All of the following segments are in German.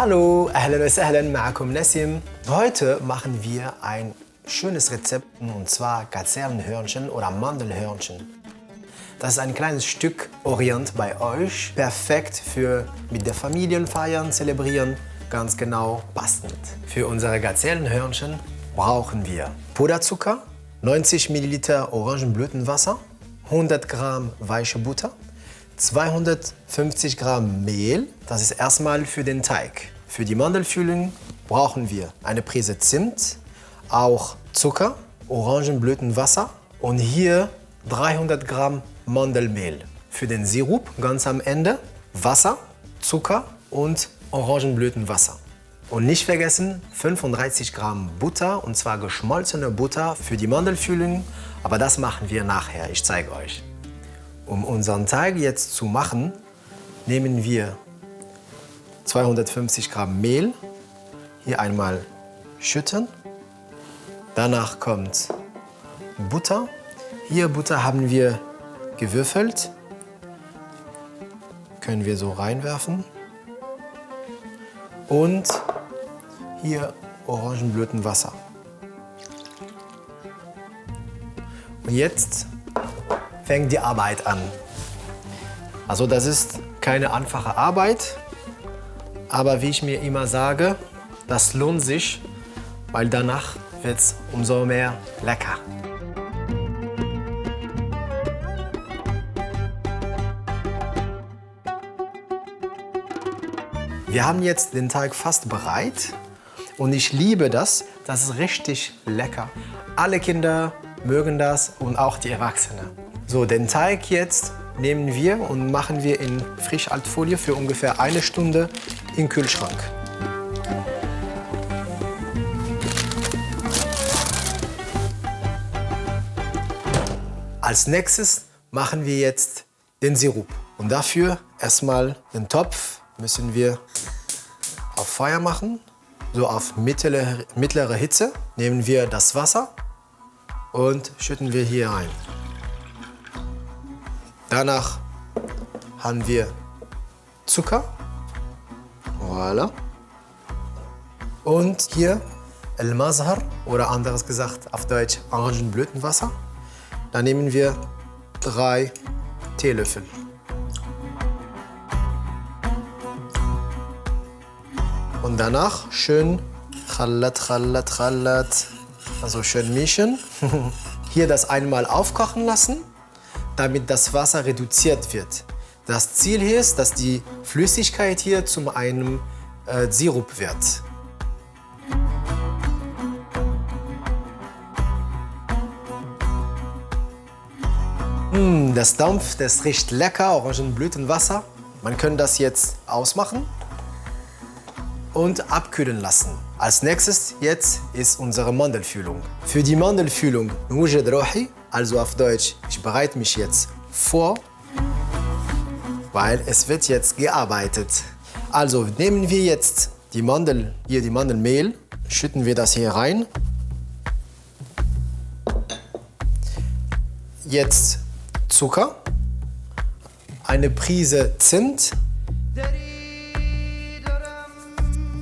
Hallo, ahlan wa sahlan ma'akum Nassim. Heute machen wir ein schönes Rezept, und zwar Gazellenhörnchen oder Mandelhörnchen. Das ist ein kleines Stück Orient bei euch, perfekt für mit der Familie feiern, zelebrieren, ganz genau passend. Für unsere Gazellenhörnchen brauchen wir Puderzucker, 90 Milliliter Orangenblütenwasser, 100 Gramm weiche Butter, 250 Gramm Mehl, das ist erstmal für den Teig. Für die Mandelfüllung brauchen wir eine Prise Zimt, auch Zucker, Orangenblütenwasser und hier 300 Gramm Mandelmehl. Für den Sirup ganz am Ende Wasser, Zucker und Orangenblütenwasser. Und nicht vergessen 35 Gramm Butter, und zwar geschmolzene Butter für die Mandelfüllung, aber das machen wir nachher, ich zeige euch. Um unseren Teig jetzt zu machen, nehmen wir 250 Gramm Mehl, hier einmal schütten. Danach kommt Butter. Hier Butter haben wir gewürfelt, können wir so reinwerfen. Und hier Orangenblütenwasser. Und jetzt fängt die Arbeit an. Also das ist keine einfache Arbeit, aber wie ich mir immer sage, das lohnt sich, weil danach wird es umso mehr lecker. Wir haben jetzt den Teig fast bereit und ich liebe das. Das ist richtig lecker. Alle Kinder mögen das und auch die Erwachsenen. So, den Teig jetzt nehmen wir und machen wir in Frischhaltfolie für ungefähr eine Stunde im Kühlschrank. Als nächstes machen wir jetzt den Sirup. Und dafür erstmal den Topf müssen wir auf Feuer machen, so auf mittlere Hitze. Nehmen wir das Wasser und schütten wir hier rein. Danach haben wir Zucker, voilà. Und hier El-Mazhar oder anderes gesagt auf Deutsch Orangenblütenwasser. Da nehmen wir 3 Teelöffel. Und danach schön khallat, also schön mischen. Hier das einmal aufkochen lassen, damit das Wasser reduziert wird. Das Ziel hier ist, dass die Flüssigkeit hier zu einem Sirup wird. Das dampft, das riecht lecker, Orangenblütenwasser. Man kann das jetzt ausmachen und abkühlen lassen. Als nächstes jetzt ist unsere Mandelfüllung. Für die Mandelfüllung Nujad Rohi, also auf Deutsch, ich bereite mich jetzt vor, weil es wird jetzt gearbeitet. Also nehmen wir jetzt die Mandelmehl, schütten wir das hier rein. Jetzt Zucker, eine Prise Zimt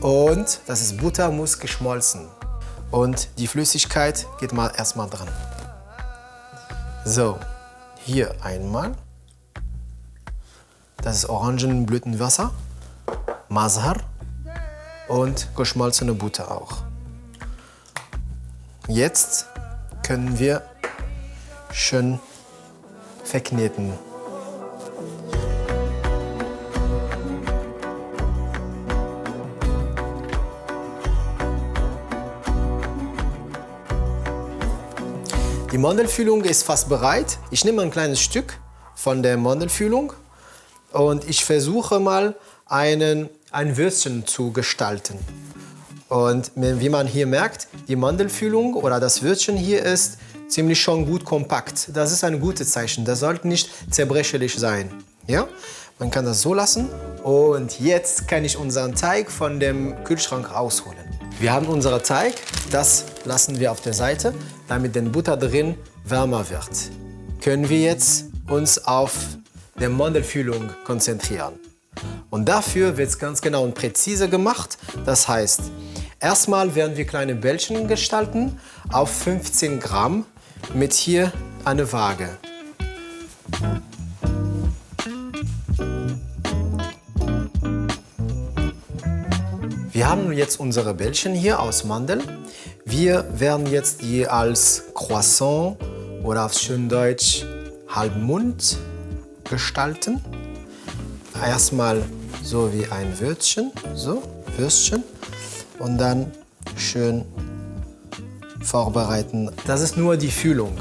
und das ist Butter, muss geschmolzen. Und die Flüssigkeit geht mal erstmal dran. So, hier einmal. Das ist Orangenblütenwasser, Mazhar und geschmolzene Butter auch. Jetzt können wir schön verkneten. Die Mandelfüllung ist fast bereit. Ich nehme ein kleines Stück von der Mandelfüllung und ich versuche mal ein Würstchen zu gestalten. Und wie man hier merkt, die Mandelfüllung oder das Würstchen hier ist ziemlich schon gut kompakt. Das ist ein gutes Zeichen. Das sollte nicht zerbrechlich sein. Ja? Man kann das so lassen. Und jetzt kann ich unseren Teig von dem Kühlschrank rausholen. Wir haben unseren Teig, das lassen wir auf der Seite, damit die Butter drin wärmer wird. Können wir jetzt uns auf die Mandelfüllung konzentrieren. Und dafür wird es ganz genau und präzise gemacht. Das heißt, erstmal werden wir kleine Bällchen gestalten auf 15 Gramm mit hier einer Waage. Wir haben jetzt unsere Bällchen hier aus Mandel. Wir werden jetzt die als Croissant oder auf schön Deutsch Halbmond gestalten. Erstmal so wie ein Würstchen, so Würstchen, und dann schön vorbereiten. Das ist nur die Füllung.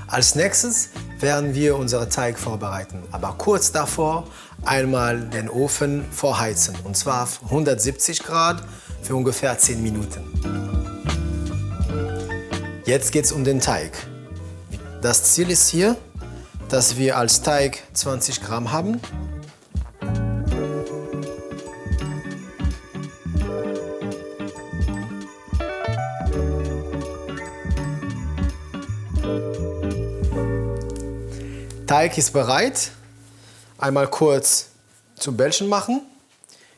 Als nächstes werden wir unseren Teig vorbereiten, aber kurz davor einmal den Ofen vorheizen, und zwar auf 170 Grad für ungefähr 10 Minuten. Jetzt geht es um den Teig. Das Ziel ist hier, dass wir als Teig 20 Gramm haben. Teig ist bereit. Einmal kurz zu Bällchen machen.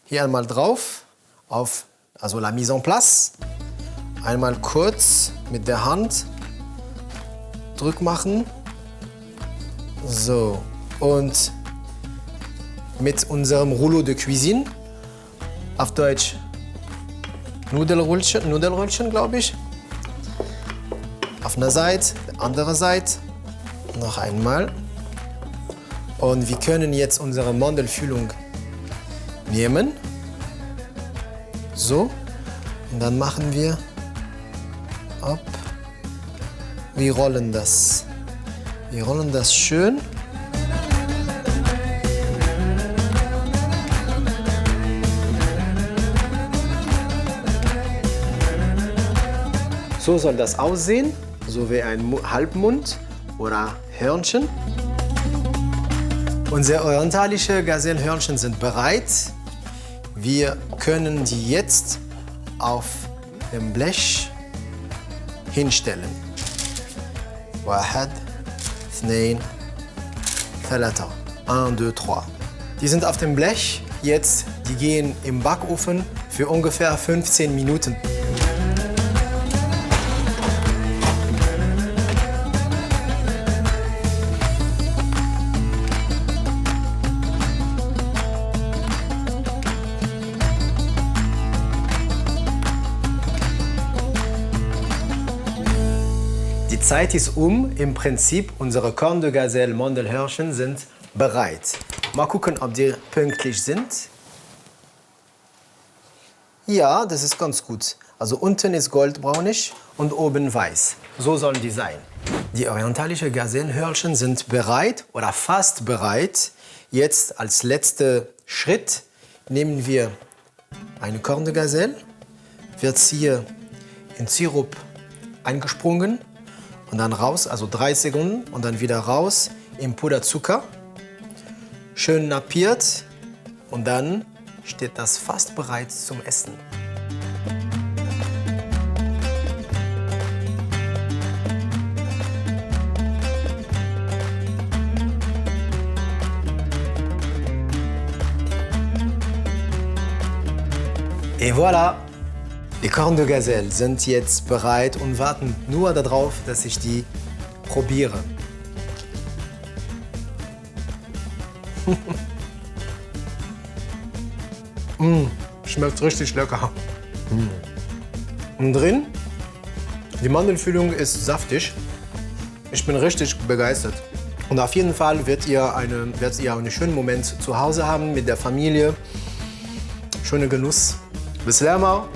Hier einmal drauf, also la mise en place. Einmal kurz mit der Hand Druck machen. So, und mit unserem Rouleau de Cuisine, auf Deutsch Nudelröllchen, glaube ich. Auf einer Seite, andere Seite, noch einmal. Und wir können jetzt unsere Mandelfüllung nehmen. So. Und dann machen wir ab. Wir rollen das. Wir rollen das schön. So soll das aussehen, so wie ein Halbmond oder Hörnchen. Unsere orientalischen Gazellenhörnchen sind bereit. Wir können die jetzt auf dem Blech hinstellen. واحد اثنين ثلاثة 1, 2, 3. Die sind auf dem Blech. Jetzt, die gehen im Backofen für ungefähr 15 Minuten. Die Zeit ist um. Im Prinzip, unsere Corne de Gazelle Mandelhörnchen sind bereit. Mal gucken, ob die pünktlich sind. Ja, das ist ganz gut. Also unten ist goldbraunig und oben weiß. So sollen die sein. Die orientalischen Gazellenhörnchen sind bereit oder fast bereit. Jetzt als letzter Schritt nehmen wir eine Corne de Gazelle, wird hier in Sirup eingesprungen und dann raus, also 3 Sekunden und dann wieder raus im Puderzucker. Schön nappiert und dann steht das fast bereit zum Essen. Et voilà! Die Corne de Gazelle sind jetzt bereit und warten nur darauf, dass ich die probiere. Schmeckt richtig lecker. Und drin, die Mandelfüllung ist saftig. Ich bin richtig begeistert. Und auf jeden Fall werdet ihr einen schönen Moment zu Hause haben mit der Familie. Schöner Genuss. Bis Lermau.